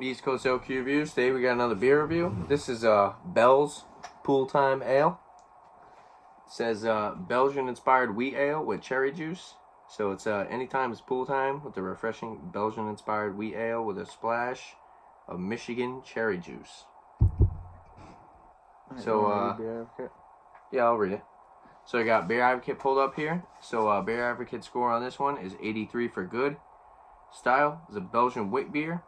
to East Coast LQ Reviews. Today we got another beer review. This is Bell's Pooltime Ale. It says Belgian-inspired wheat ale with cherry juice. So it's anytime it's pool time with the refreshing Belgian-inspired wheat ale with a splash of Michigan cherry juice. So yeah, I'll read it. So I got Beer Advocate pulled up here. So Beer Advocate score on this one is 83 for good. Style is a Belgian wheat beer.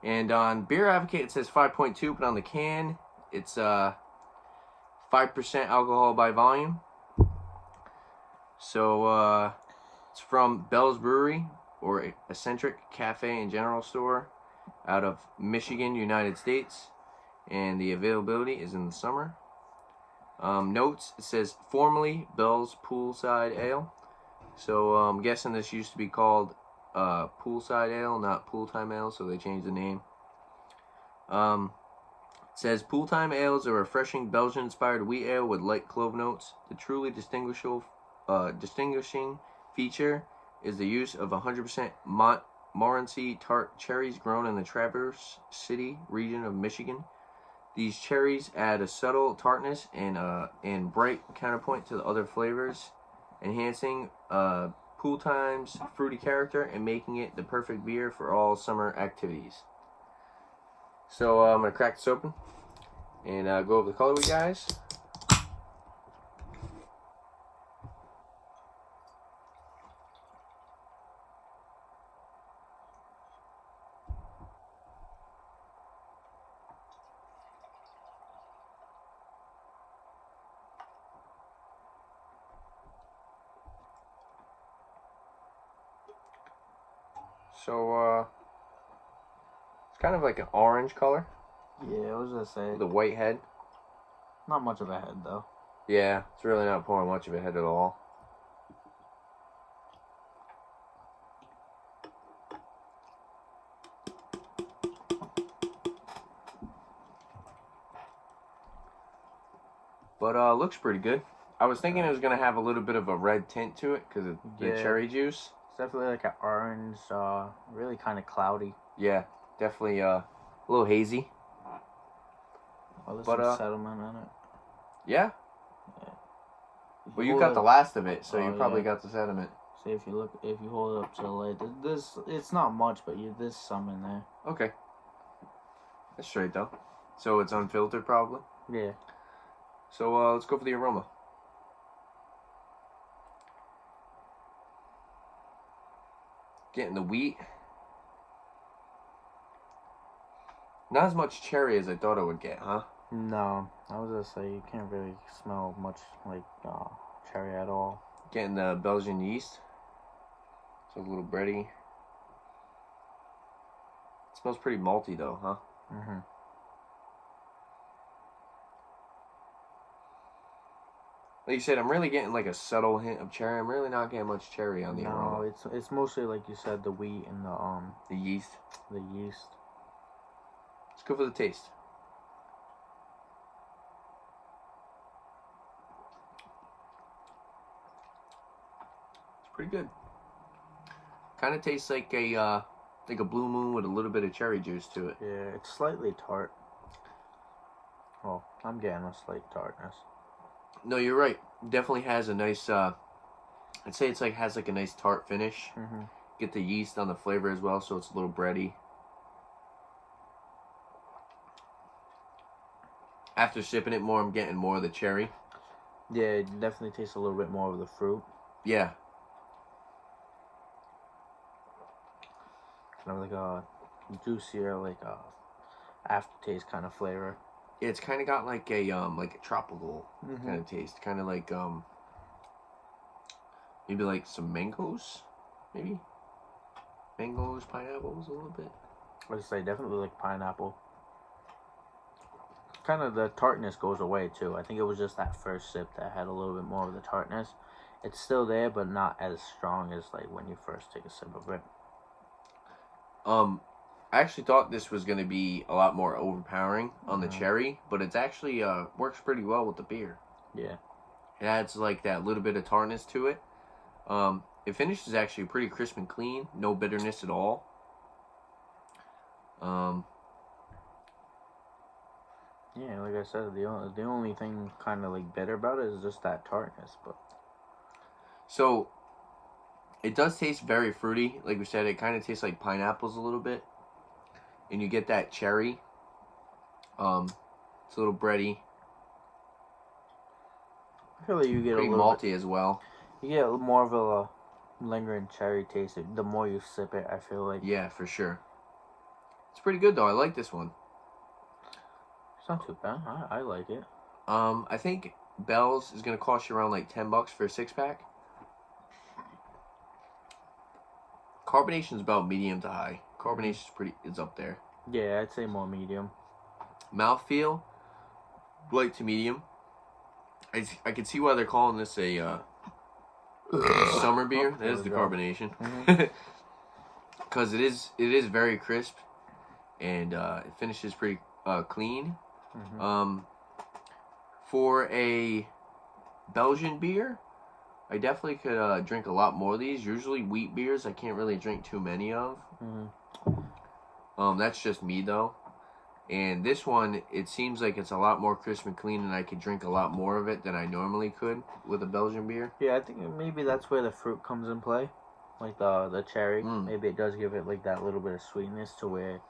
And on Beer Advocate, it says 5.2, but on the can, it's 5% alcohol by volume. So it's from Bell's Brewery, or Eccentric Cafe and General Store, out of Michigan, United States. And the availability is in the summer. Notes, it says formerly Bell's Poolside Ale. So I'm guessing this used to be called Poolside Ale, not Pooltime Ale, so they changed the name. It says Pooltime Ale is a refreshing Belgian-inspired wheat ale with light clove notes. The truly distinguishing feature is the use of 100% Montmorency tart cherries grown in the Traverse City region of Michigan. These cherries add a subtle tartness and bright counterpoint to the other flavors, enhancing Pooltime's fruity character and making it the perfect beer for all summer activities. So I'm going to crack this open and go over the color with you guys. So, it's kind of like an orange color. Yeah, I was gonna say. With a white head. Not much of a head, though. Yeah, it's really not pouring much of a head at all. But, looks pretty good. I was thinking it was going to have a little bit of a red tint to it because of the cherry juice. It's definitely like an orange, really kind of cloudy. Yeah, definitely a little hazy. Oh, there's some sediment in it. Yeah? Well, you got the last of it, so you probably got the sediment. See, if you hold it up to the light, it's not much, but there's some in there. Okay. That's straight, though. So it's unfiltered, probably? Yeah. So let's go for the aroma. Getting the wheat. Not as much cherry as I thought I would get, huh? No, I was gonna say you can't really smell much like cherry at all. Getting the Belgian yeast. It's a little bready. It smells pretty malty though, huh? Mm-hmm. Like you said, I'm really getting like a subtle hint of cherry. I'm really not getting much cherry on the aroma. No, it's mostly like you said, the wheat and the yeast. The yeast. Let's go for the taste. It's pretty good. Kind of tastes like a Blue Moon with a little bit of cherry juice to it. Yeah, it's slightly tart. Well, I'm getting a slight tartness. No, you're right. Definitely has a nice, I'd say it's like, has like a nice tart finish. Mm-hmm. Get the yeast on the flavor as well, so it's a little bready. After sipping it more, I'm getting more of the cherry. Yeah, it definitely tastes a little bit more of the fruit. Yeah. Kind of like a juicier, like a aftertaste kind of flavor. Yeah, it's kind of got like a tropical kind of taste, kind of like maybe like some mangoes, maybe mangoes, pineapples, a little bit. I would say definitely like pineapple. Kind of the tartness goes away too. I think it was just that first sip that had a little bit more of the tartness. It's still there, but not as strong as like when you first take a sip of it. I actually thought this was going to be a lot more overpowering on the cherry, but it's actually works pretty well with the beer. Yeah. It adds like that little bit of tartness to it. It finishes actually pretty crisp and clean, no bitterness at all. Yeah, like I said, the only thing kind of like bitter about it is just that tartness. But So it does taste very fruity. Like we said, it kind of tastes like pineapples a little bit, and you get that cherry. It's a little bready, I feel like you get a pretty little bit. malty as well. You get more of a lingering cherry taste. The more you sip it, I feel like Yeah, for sure. It's pretty good though. I like this one. it's not too bad. I like it. I think Bell's is gonna cost you around like $10 for a 6-pack. Carbonation's about medium to high. Carbonation's it's up there. Yeah, I'd say more medium. Mouthfeel, light to medium. I can see why they're calling this a summer beer. That is the carbonation, because it is very crisp, and it finishes pretty clean. For a Belgian beer, I definitely could drink a lot more of these. Usually wheat beers I can't really drink too many of. That's just me though. And this one, it seems like it's a lot more crisp and clean, and I could drink a lot more of it than I normally could with a Belgian beer. Yeah, I think maybe that's where the fruit comes in play, like the cherry. Maybe it does give it like that little bit of sweetness to where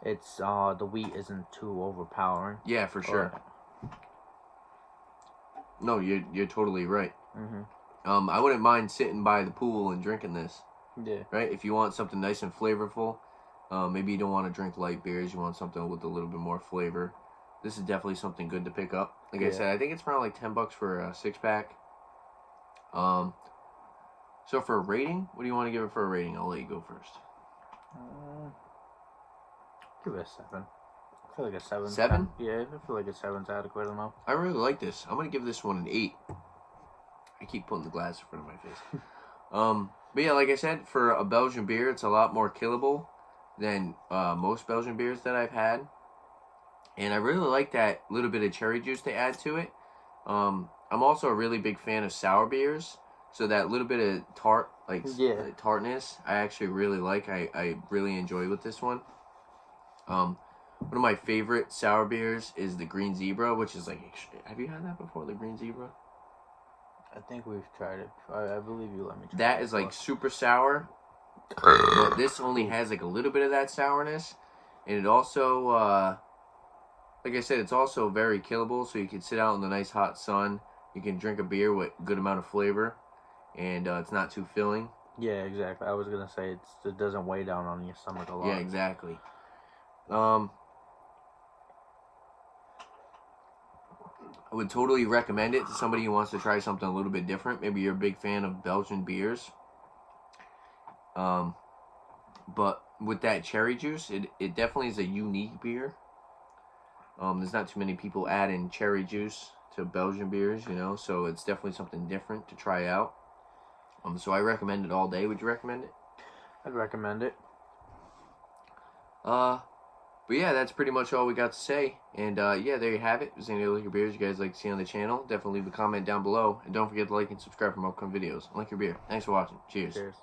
it's the wheat isn't too overpowering. Yeah, for sure. No, you're totally right. I wouldn't mind sitting by the pool and drinking this. Yeah. Right? If you want something nice and flavorful, maybe you don't want to drink light beers. You want something with a little bit more flavor. This is definitely something good to pick up. Like I said, I think it's around like $10 for a 6-pack. So for a rating, what do you want to give it for a rating? I'll let you go first. Give it a 7. I feel like a 7. 7? Yeah, I feel like a 7's adequate enough. I really like this. I'm gonna give this one an 8. I keep putting the glass in front of my face. But yeah, like I said, for a Belgian beer, it's a lot more killable than most Belgian beers that I've had. And I really like that little bit of cherry juice they add to it. I'm also a really big fan of sour beers. So that little bit of tartness, I actually really like. I really enjoy with this one. One of my favorite sour beers is the Green Zebra, which is like, have you had that before, the Green Zebra? I think we've tried it. I believe you let me try it. That is like super sour, but this only has like a little bit of that sourness, and it also, like I said, it's also very killable. So you can sit out in the nice hot sun. You can drink a beer with a good amount of flavor, and it's not too filling. Yeah, exactly. I was gonna say it doesn't weigh down on your stomach a lot. Yeah, exactly. I would totally recommend it to somebody who wants to try something a little bit different. Maybe you're a big fan of Belgian beers. But with that cherry juice, it definitely is a unique beer. There's not too many people adding cherry juice to Belgian beers, so it's definitely something different to try out. So I recommend it all day. Would you recommend it? I'd recommend it. But yeah, that's pretty much all we got to say. And yeah, there you have it. If there's any other liquor beers you guys like to see on the channel, definitely leave a comment down below. And don't forget to like and subscribe for more upcoming videos. Like your beer. Thanks for watching. Cheers. Cheers.